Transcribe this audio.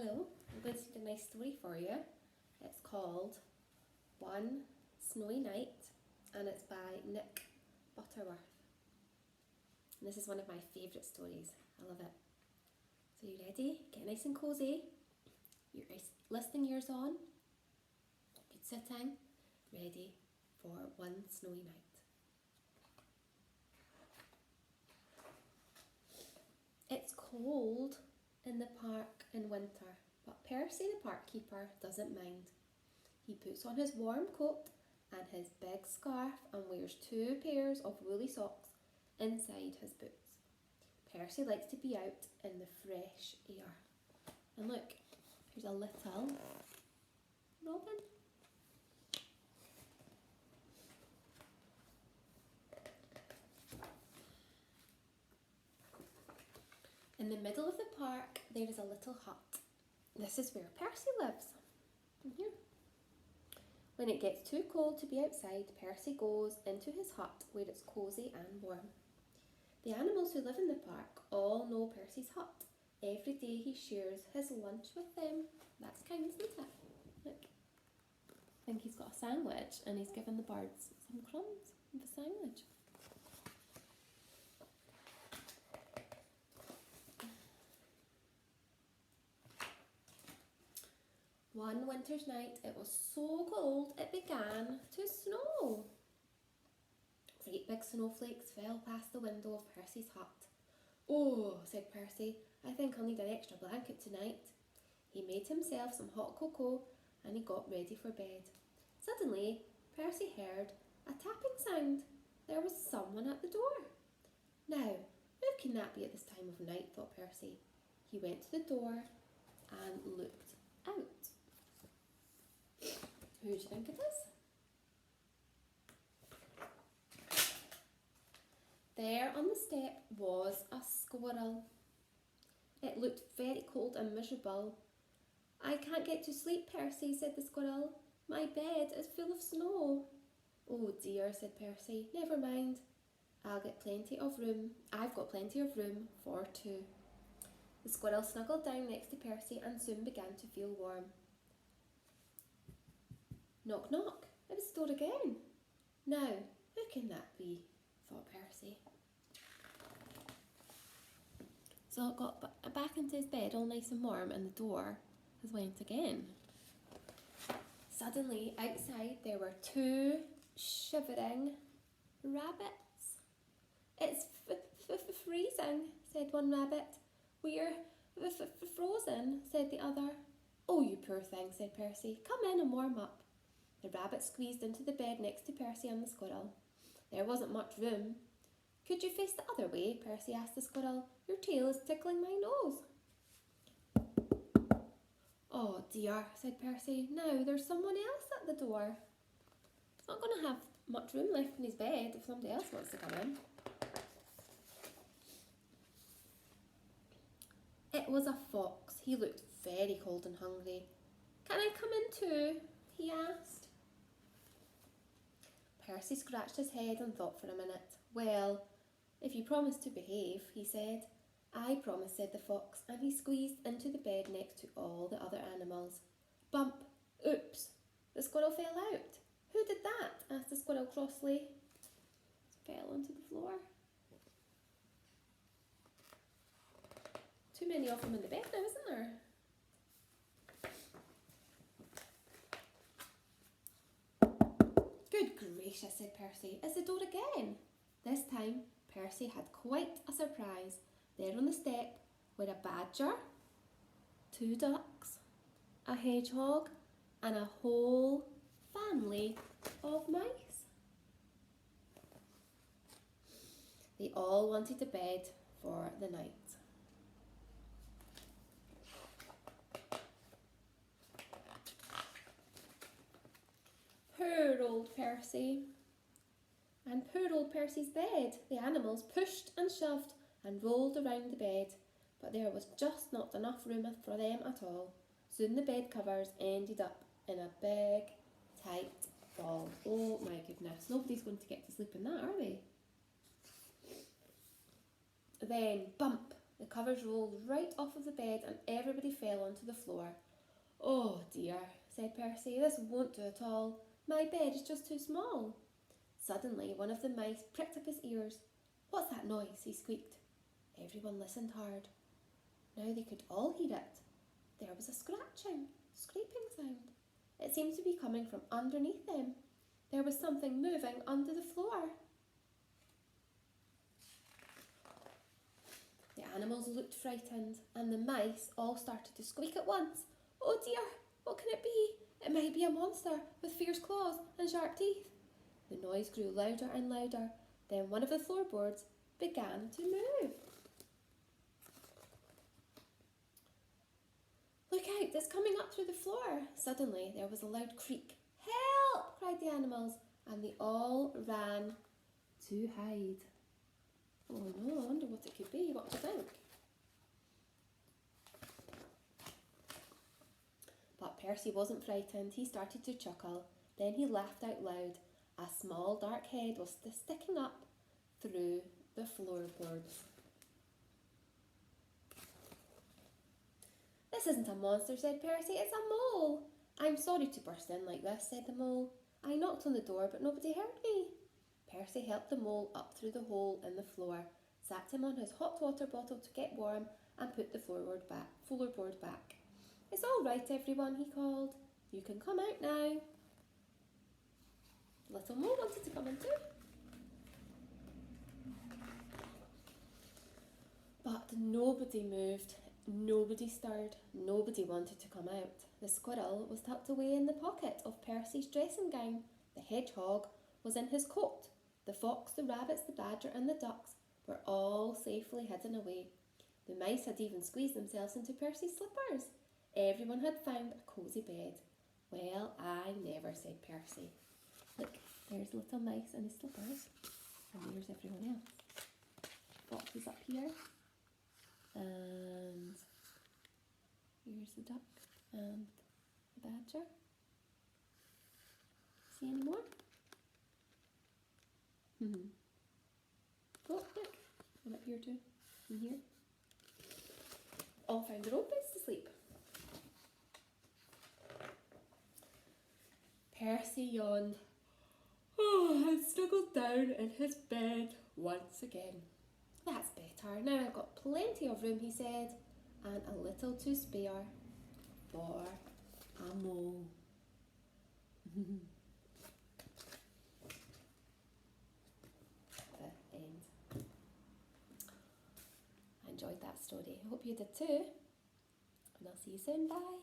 Hello, I'm going to read a nice story for you. It's called One Snowy Night and it's by Nick Butterworth. And this is one of my favourite stories. I love it. So you ready? Get nice and cosy. Your listening ears on. Good sitting. Ready for one snowy night. It's cold in the park in winter, but Percy the park keeper doesn't mind. He puts on his warm coat and his big scarf and wears 2 pairs of woolly socks inside his boots. Percy likes to be out in the fresh air. And look, here's a little robin. In the middle of the park, there is a little hut. This is where Percy lives. Here. When it gets too cold to be outside, Percy goes into his hut where it's cosy and warm. The animals who live in the park all know Percy's hut. Every day he shares his lunch with them. That's kind, isn't it? Look. I think he's got a sandwich and he's given the birds some crumbs of the sandwich. One winter's night, it was so cold it began to snow. Great big snowflakes fell past the window of Percy's hut. "Oh," said Percy, "I think I'll need an extra blanket tonight." He made himself some hot cocoa and he got ready for bed. Suddenly, Percy heard a tapping sound. There was someone at the door. Now, who can that be at this time of night, thought Percy. He went to the door and looked out. Who do you think it is? There on the step was a squirrel. It looked very cold and miserable. "I can't get to sleep, Percy," said the squirrel. "My bed is full of snow." "Oh dear," said Percy. "Never mind. I've got plenty of room for 2. The squirrel snuggled down next to Percy and soon began to feel warm. Knock, knock. It was the door again. Now, who can that be? Thought Percy. So it got back into his bed all nice and warm and the door has went again. Suddenly, outside there were 2 shivering rabbits. "It's freezing," said one rabbit. "We're frozen," said the other. "Oh, you poor thing," said Percy. "Come in and warm up." The rabbit squeezed into the bed next to Percy and the squirrel. There wasn't much room. "Could you face the other way?" Percy asked the squirrel. "Your tail is tickling my nose." "Oh dear," said Percy. "Now there's someone else at the door." He's not going to have much room left in his bed if somebody else wants to come in. It was a fox. He looked very cold and hungry. "Can I come in too?" he asked. Percy scratched his head and thought for a minute. "Well, if you promise to behave," he said. "I promise," said the fox, and he squeezed into the bed next to all the other animals. Bump! Oops! The squirrel fell out. "Who did that?" asked the squirrel crossly. Fell onto the floor. Too many of them in the bed now, isn't there? "Good gracious," said Percy. "It's the door again." This time, Percy had quite a surprise. There on the step were a badger, 2 ducks, a hedgehog, and a whole family of mice. They all wanted to bed for the night. Poor old Percy. And poor old Percy's bed. The animals pushed and shoved and rolled around the bed, but there was just not enough room for them at all. Soon the bed covers ended up in a big, tight ball. Oh my goodness, nobody's going to get to sleep in that, are they? Then, bump, The covers rolled right off of the bed and everybody fell onto the floor. "Oh dear," said Percy, "this won't do at all. My bed is just too small." Suddenly, one of the mice pricked up his ears. "What's that noise?" he squeaked. Everyone listened hard. Now they could all hear it. There was a scratching, scraping sound. It seemed to be coming from underneath them. There was something moving under the floor. The animals looked frightened, and the mice all started to squeak at once. "Oh dear, what can it be? It might be a monster with fierce claws and sharp teeth." The noise grew louder and louder. Then one of the floorboards began to move. "Look out, it's coming up through the floor." Suddenly there was a loud creak. "Help!" cried the animals, and they all ran to hide. Oh no, I wonder what it could be. What do you think? But Percy wasn't frightened. He started to chuckle. Then he laughed out loud. A small dark head was sticking up through the floorboards. "This isn't a monster," said Percy. "It's a mole." "I'm sorry to burst in like this," said the mole. "I knocked on the door, but nobody heard me." Percy helped the mole up through the hole in the floor, sat him on his hot water bottle to get warm, and put the floorboard back. "It's all right, everyone," he called. "You can come out now." The little mole wanted to come in too. But nobody moved, nobody stirred, nobody wanted to come out. The squirrel was tucked away in the pocket of Percy's dressing gown. The hedgehog was in his coat. The fox, the rabbits, the badger and the ducks were all safely hidden away. The mice had even squeezed themselves into Percy's slippers. Everyone had found a cosy bed. "Well, I never," said Percy. "Look, there's little mice in his slippers, and there's everyone else. Fox is up here, and here's the duck and the badger. See any more? Oh, look, I'm up here too, and here. All found their own beds to sleep." Percy yawned. And snuggled down in his bed once again. "That's better. Now I've got plenty of room," he said, "and a little to spare for a mole." The end. I enjoyed that story. I hope you did too. And I'll see you soon. Bye.